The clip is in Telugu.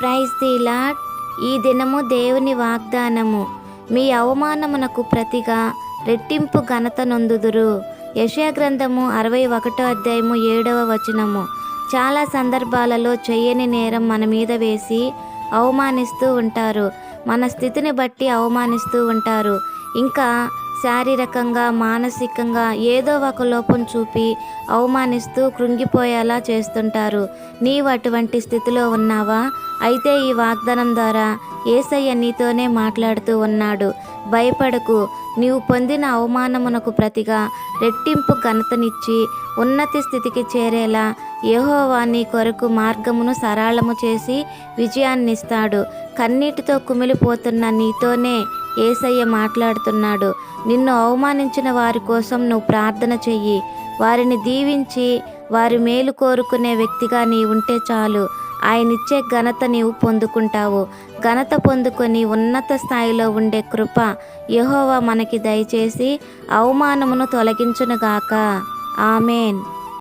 Praise the lord. ఈ దినము దేవుని వాగ్దానము. మీ అవమానమునకు ప్రతిగా రెట్టింపు ఘనత నొందుదురు. యెషయా గ్రంథము 61 చాలా సందర్భాలలో చెయ్యని నేరం మన మీద వేసి అవమానిస్తూ ఉంటారు. మన స్థితిని బట్టి అవమానిస్తూ ఉంటారు. ఇంకా శారీరకంగా, మానసికంగా ఏదో ఒక లోపం చూపి అవమానిస్తూ కృంగిపోయేలా చేస్తుంటారు. నీవు అటువంటి స్థితిలో ఉన్నావా? అయితే ఈ వాగ్దానం ద్వారా యేసయ్య నీతోనే మాట్లాడుతూ ఉన్నాడు. భయపడకు. నీవు పొందిన అవమానమునకు ప్రతిగా రెట్టింపు ఘనతనిచ్చి ఉన్నతి స్థితికి చేరేలా యెహోవా నీ కొరకు మార్గమును సరళము చేసి విజయాన్నిస్తాడు. కన్నీటితో కుమిలిపోతున్న నీతోనే యేసయ్య మాట్లాడుతున్నాడు. నిన్ను అవమానించిన వారి కోసం నువ్వు ప్రార్థన చెయ్యి. వారిని దీవించి వారి మేలు కోరుకునే వ్యక్తిగా నీ ఉంటే చాలు. ఆయనిచ్చే ఘనత నీవు పొందుకుంటావు. ఘనత పొందుకొని ఉన్నత స్థాయిలో ఉండే కృప యెహోవా మనకి దయచేసి అవమానమును తొలగించునుగాక. ఆమేన్.